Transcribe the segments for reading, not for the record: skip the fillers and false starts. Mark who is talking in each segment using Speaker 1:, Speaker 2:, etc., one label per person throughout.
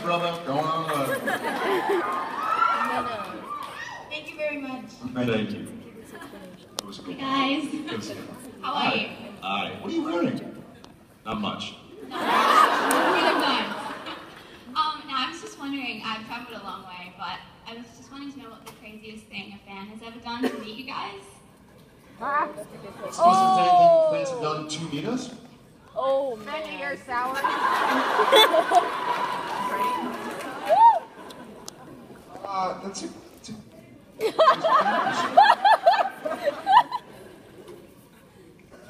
Speaker 1: brother. Going on.
Speaker 2: Thank you very much.
Speaker 1: Thank you. It was cool.
Speaker 2: Hey guys. How are you?
Speaker 1: Hi. What are you wearing? Not much.
Speaker 2: Now I was just wondering, I've traveled a long way, but I was just wanting to know what the craziest thing a fan has ever done to meet you guys.
Speaker 1: It's anything fans have done to meet us?
Speaker 3: Oh, man. You're sour.
Speaker 1: That's a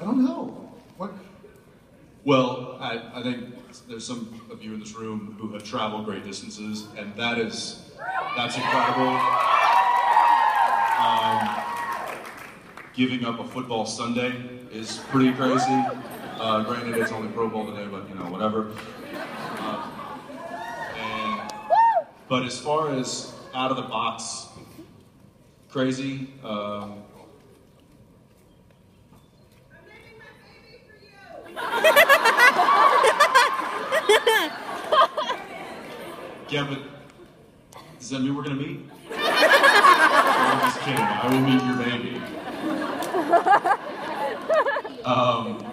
Speaker 1: I don't know. What?
Speaker 4: Well, I think there's some of you in this room who have traveled great distances, and that's incredible. Giving up a football Sunday is pretty crazy. Granted, it's only Pro Bowl today, but you know, whatever. But as far as out of the box crazy, yeah, but does that mean we're gonna meet? I'm just kidding. I will meet your baby.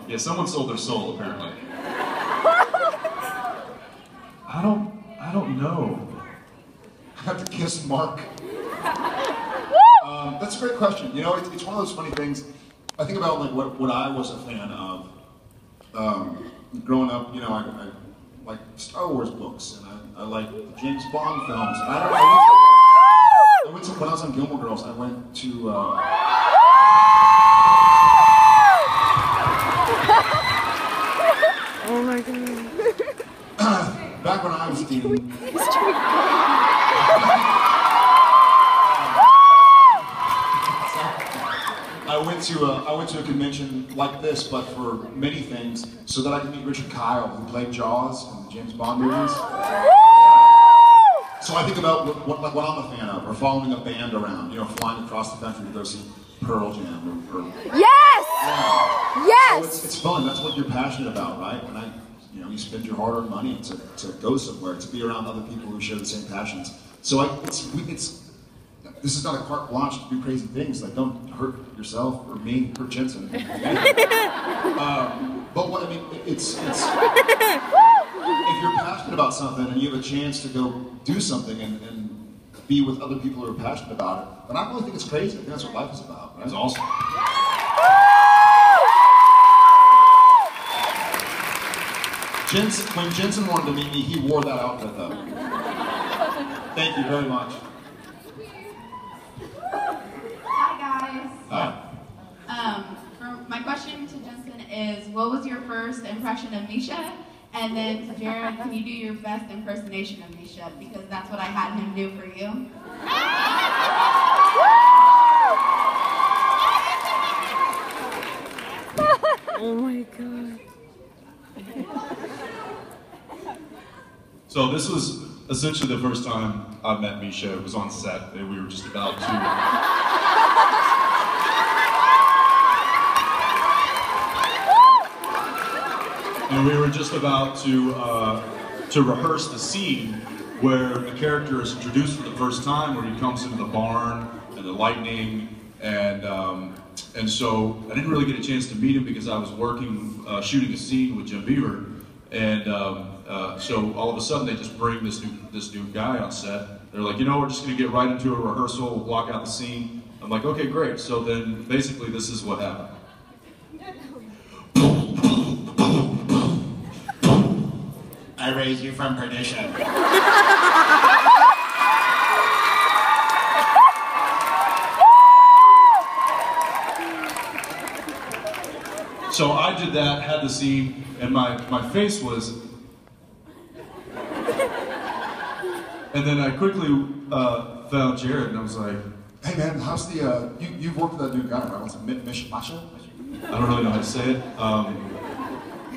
Speaker 4: Yeah, someone sold their soul apparently. I don't know.
Speaker 1: I have to kiss Mark. That's a great question. You know, it's one of those funny things. I think about like what I was a fan of. Growing up, you know, I like Star Wars books, and I like the James Bond films. And I went to when I was on Gilmore Girls. I went to.
Speaker 3: Oh my god.
Speaker 1: Back when I was a teen. I went to a convention like this, but for many things, so that I could meet Richard Kyle, who played Jaws in the James Bond movies. So I think about what I'm a fan of, or following a band around, you know, flying across the country to go see Pearl Jam. Or
Speaker 3: yes!
Speaker 1: Yeah.
Speaker 3: Yes!
Speaker 1: So it's fun. That's what you're passionate about, right? And you know, you spend your hard-earned money to go somewhere, to be around other people who share the same passions. So this is not a carte blanche to do crazy things. Like, don't hurt yourself or me, hurt Jensen. But what I mean, it's if you're passionate about something and you have a chance to go do something and be with other people who are passionate about it, then I really think it's crazy. I think that's what life is about. Right?
Speaker 4: That's awesome.
Speaker 1: When Jensen wanted to meet me, he wore that outfit though. Thank you very much.
Speaker 2: Hi guys.
Speaker 1: Hi.
Speaker 2: My question to Jensen is, what was your first impression of Misha? And then to Jared, can you do your best impersonation of Misha? Because that's what I had him do for you.
Speaker 3: Oh my god.
Speaker 4: So this was essentially the first time I met Misha. It was on set, and we were just about to. And we were just about to rehearse the scene where the character is introduced for the first time, where he comes into the barn and the lightning, and so I didn't really get a chance to meet him because I was working shooting a scene with Jim Beaver, and so all of a sudden they just bring this new guy on set. They're like, you know, we're just going to get right into a rehearsal, we'll block out the scene. I'm like, okay, great. So then basically this is what happened.
Speaker 1: I raised you from perdition.
Speaker 4: So I did that, had the scene, and my face was... And then I quickly found Jared, and I was like...
Speaker 1: Hey man, how's the, you've worked with that new guy, right? What's it, Masha?
Speaker 4: I don't really know how to say it. I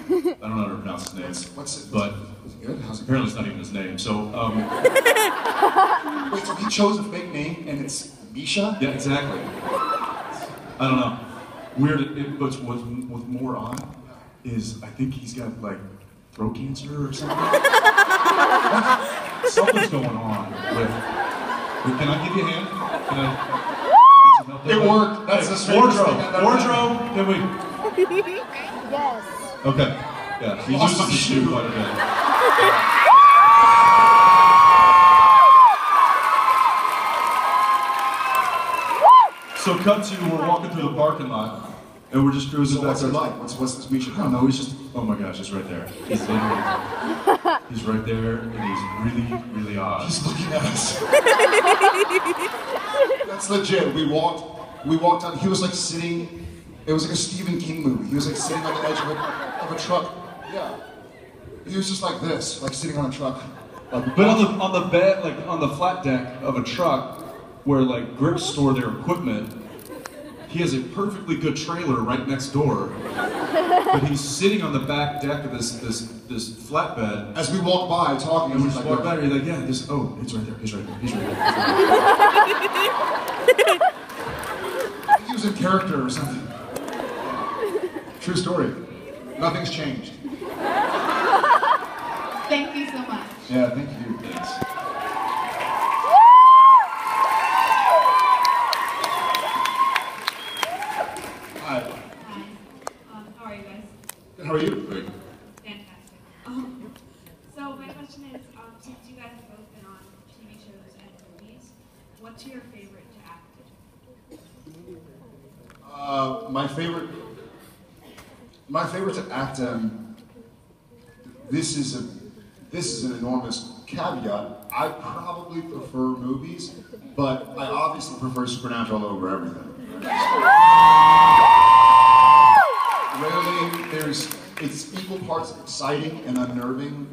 Speaker 4: don't know how to pronounce his name.
Speaker 1: What's it?
Speaker 4: But
Speaker 1: is it good? How's it
Speaker 4: apparently it's not even his name, so...
Speaker 1: Wait, so he chose a fake name, and it's Misha?
Speaker 4: Yeah, exactly. I don't know. Weird, but what's more odd is I think he's got like throat cancer or something. something's going on. Can I give you a hand? Can I?
Speaker 1: It worked. That's the strangest thing I've ever
Speaker 4: Wardrobe.
Speaker 1: done.
Speaker 4: Can we?
Speaker 3: Yes.
Speaker 4: Okay. Yeah. He
Speaker 1: Lost
Speaker 4: uses
Speaker 1: my
Speaker 4: the shoe
Speaker 1: shoe.
Speaker 4: quite a bit. So cut to, we're walking through the parking lot, and we're just cruising
Speaker 1: So
Speaker 4: back.
Speaker 1: what's it like? What's this Misha?
Speaker 4: I don't know, he's just, oh my gosh, he's right there. He's literally, he's right there, and he's really, really odd.
Speaker 1: He's looking at us. That's legit. We walked on, he was like sitting, it was like a Stephen King movie. He was like sitting on the edge of a truck. Yeah. He was just like this, like sitting on a truck. Like,
Speaker 4: But on the bed, like on the flat deck of a truck, where like grips store their equipment, he has a perfectly good trailer right next door. But he's sitting on the back deck of this flatbed.
Speaker 1: as we walk by talking,
Speaker 4: And we
Speaker 1: he's
Speaker 4: just
Speaker 1: like,
Speaker 4: walk by and you're like, yeah, this, oh, it's right there, he's right there, he's right there.
Speaker 1: I think he was in character or something. True story. Nothing's changed.
Speaker 2: Thank you so much.
Speaker 1: Yeah, thank you. Thanks. Hi.
Speaker 5: Hi. How are you guys?
Speaker 1: Good, how are you?
Speaker 4: Great.
Speaker 5: Fantastic. So my question is, since you guys have both been on TV shows and movies, what's your favorite to act in?
Speaker 1: My favorite to act in. This is an enormous caveat. I probably prefer movies, but I obviously prefer Supernatural over everything. Rarely it's equal parts exciting and unnerving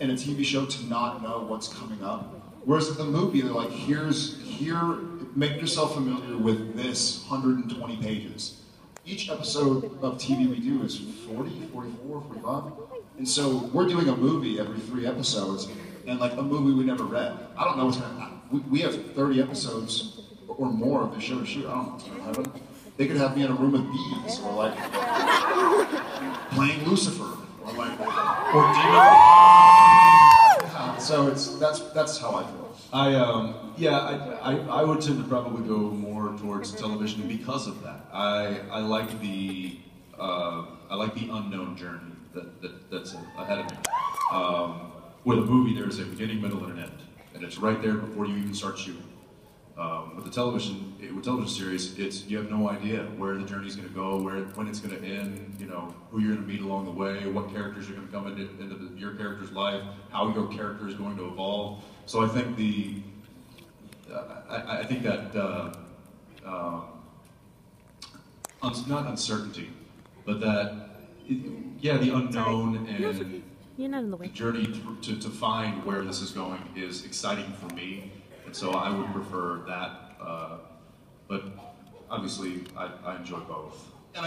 Speaker 1: in a TV show to not know what's coming up. Whereas in the movie, they're like, here, make yourself familiar with this 120 pages. Each episode of TV we do is 40, 44, 45. And so we're doing a movie every 3 episodes, and like a movie we never read. I don't know what's gonna happen. We have 30 episodes or more of the show to shoot. I don't know what's gonna happen. They could have me in a room with bees, or like playing Lucifer, or like, or demon. Yeah, so that's how I feel.
Speaker 4: I would tend to probably go more towards television because of that. I like the unknown journey that's ahead of me. With a movie, there's a beginning, middle, and an end, and it's right there before you even start shooting. With television series, you have no idea where the journey's going to go, when it's going to end, who you're going to meet along the way, what characters are going to come into your character's life, how your character is going to evolve. So I think not uncertainty, but the unknown and
Speaker 3: You're not in the way.
Speaker 4: the journey to find where this is going is exciting for me, and so I would prefer that. But obviously, I enjoy both.
Speaker 1: And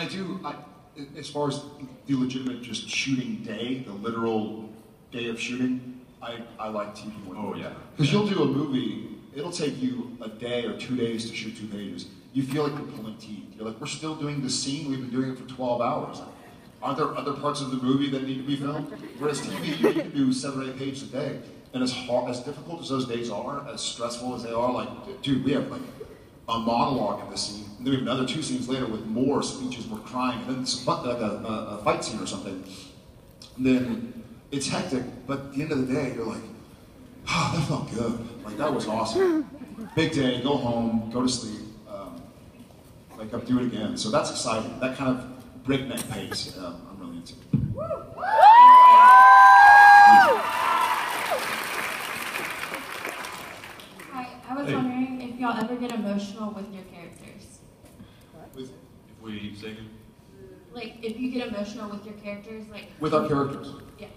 Speaker 1: as far as the legitimate just shooting day, the literal day of shooting, I like TV more.
Speaker 4: Oh yeah.
Speaker 1: Because you'll do a movie, it'll take you a day or 2 days to shoot 2 pages. You feel like you're pulling teeth. You're like, we're still doing this scene, we've been doing it for 12 hours. Aren't there other parts of the movie that need to be filmed? Whereas TV, you can do 7 or 8 pages a day. And as difficult as those days are, as stressful as they are, like, dude, we have like a monologue in this scene, and then we have another 2 scenes later with more speeches, we're crying, and then it's like a fight scene or something. And then it's hectic, but at the end of the day, you're like, oh, that felt good. Like, that was awesome. Big day, go home, go to sleep, wake up, do it again. So that's exciting. That kind of breakneck pace, I'm really into.
Speaker 5: Hi, I was wondering if y'all ever get emotional with your characters.
Speaker 1: With
Speaker 4: If we say
Speaker 5: Like, if you get emotional with your characters, like...
Speaker 1: With our characters?
Speaker 5: Yeah.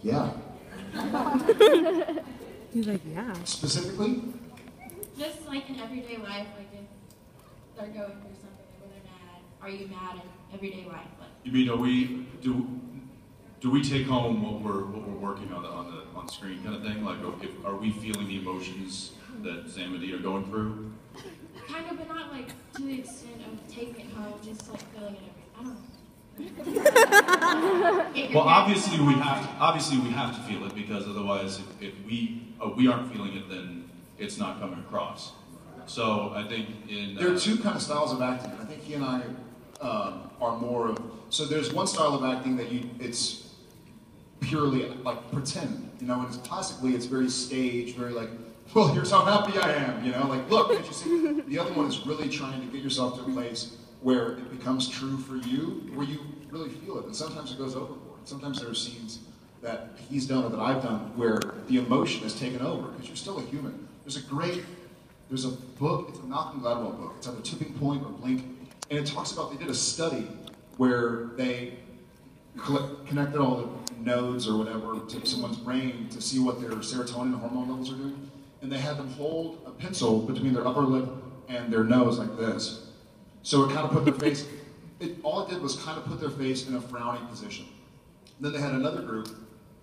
Speaker 1: Yeah.
Speaker 3: He's like, yeah.
Speaker 1: Specifically?
Speaker 5: Just like in everyday life, like if they're going through something, or they're mad, are you mad in everyday life? Like,
Speaker 4: you mean, do we take home what we're working on screen kind of thing? Like, are we feeling the emotions that Sam and Dee are going through?
Speaker 5: kind of, but not like to the extent of taking it home, just like feeling it every... I don't know.
Speaker 4: Well, obviously we have to feel it, because otherwise, if we aren't feeling it, then it's not coming across. So I think
Speaker 1: there are two kind of styles of acting. I think he and I are more of, so there's one style of acting that it's purely like pretend, you know, and it's classically it's very staged, very like, well, here's how happy I am, you know, like, look, can't you see? The other one is really trying to get yourself to a place where it becomes true for you, where you really feel it, and sometimes it goes overboard. Sometimes there are scenes that he's done or that I've done where the emotion is taken over, because you're still a human. There's a book, it's a Malcolm Gladwell book, it's either Tipping Point or Blink, and it talks about, they did a study where they connected all the nodes or whatever to someone's brain to see what their serotonin hormone levels are doing, and they had them hold a pencil between their upper lip and their nose like this. So it kind of put their face, all it did was kind of put their face in a frowning position. Then they had another group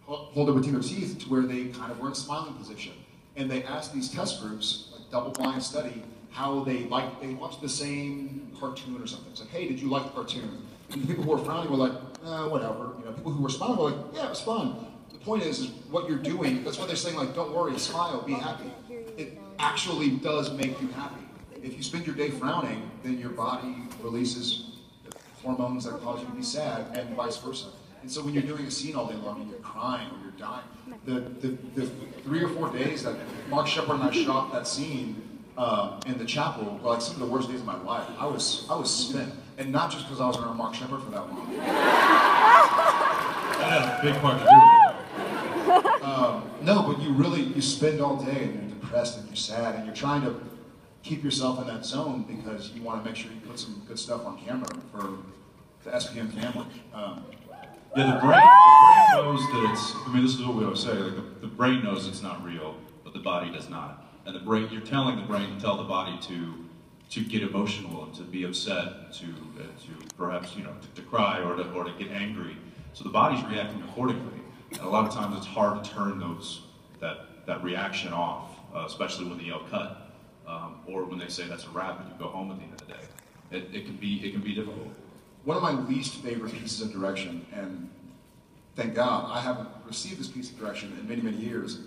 Speaker 1: hold it between their teeth to where they kind of were in a smiling position. And they asked these test groups, like double-blind study, how they watched the same cartoon or something. It's like, hey, did you like the cartoon? And the people who were frowning were like, whatever. You know, people who were smiling were like, yeah, it was fun. The point is what you're doing, that's why they're saying, like, don't worry, smile, be happy. It actually does make you happy. If you spend your day frowning, then your body releases hormones that cause you to be sad, and vice versa. And so when you're doing a scene all day long and you're crying or you're dying, the 3 or 4 days that Mark Shepard and I shot that scene in the chapel were like some of the worst days of my life. I was spent, and not just because I was around Mark Shepard for that long.
Speaker 4: That had a big part to do with it.
Speaker 1: No, but you spend all day and you're depressed and you're sad and you're trying to keep yourself in that zone because you want to make sure you put some good stuff on camera for the SPN family.
Speaker 4: Yeah, the brain knows that it's, I mean, this is what we always say, like the brain knows it's not real, but the body does not. And the brain, you're telling the brain to tell the body to get emotional and to be upset, to perhaps, you know, to cry or to get angry. So the body's reacting accordingly. And a lot of times it's hard to turn that reaction off, especially when the yell cut, or when they say that's a wrap and you go home at the end of the day. It can be difficult.
Speaker 1: One of my least favorite pieces of direction, and thank God I haven't received this piece of direction in many, many years,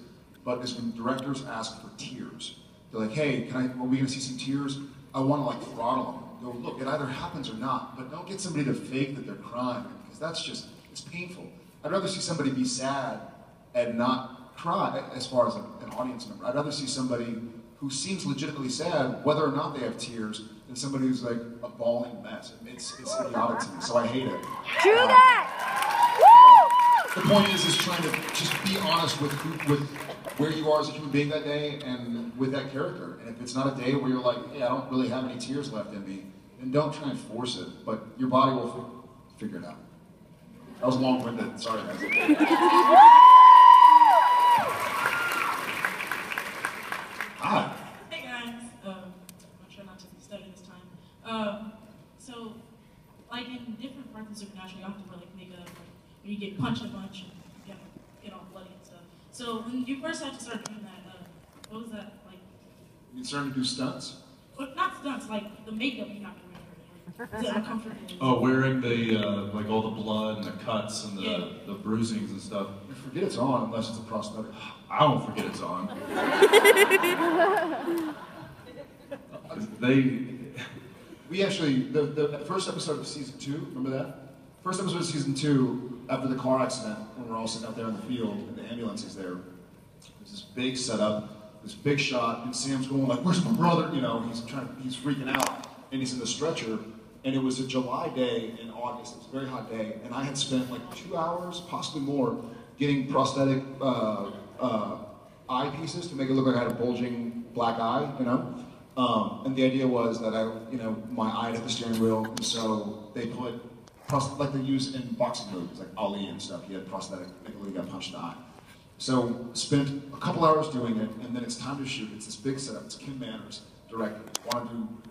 Speaker 1: but is when directors ask for tears. They're like, hey, are we gonna see some tears? I wanna like throttle them. Go, look, it either happens or not, but don't get somebody to fake that they're crying, because that's just, it's painful. I'd rather see somebody be sad and not cry as far as an audience member. I'd rather see somebody who seems legitimately sad, whether or not they have tears, than somebody who's like a bawling mess. It's idiotic to me, so I hate it.
Speaker 3: Do that!
Speaker 1: The point is trying to just be honest with where you are as a human being that day and with that character. And if it's not a day where you're like, hey, I don't really have any tears left in me, then don't try and force it, but your body will figure it out. That was long-winded, sorry guys. Hi.
Speaker 5: Hey guys, I'm trying not to stutter this time. So, like in different parts of Supernatural, you have to like make when you get punched a bunch and you have to get all bloody and stuff. So when you first had to start doing that, what was that like?
Speaker 1: You starting to do stunts?
Speaker 5: Well, not stunts, like the makeup you have to wear. Is it uncomfortable?
Speaker 4: Oh, wearing the like all the blood and the cuts and the bruisings and stuff.
Speaker 1: You forget it's on unless it's a prosthetic.
Speaker 4: I don't forget it's on.
Speaker 1: We actually, the first episode of season 2, remember that? First episode of season 2, after the car accident, when we're all sitting out there in the field and the ambulance is there, there's this big setup, this big shot, and Sam's going like, where's my brother? You know, he's freaking out, and he's in the stretcher, and it was a July day in August, it was a very hot day, and I had spent like 2 hours, possibly more, getting prosthetic eye pieces to make it look like I had a bulging black eye, you know? And the idea was that my eye had the steering wheel, and so they put, like they use in boxing movies, like Ali and stuff, he had prosthetic, like he got punched in the eye. So spent a couple hours doing it, and then it's time to shoot. It's this big setup. It's Kim Manners directing. Want to do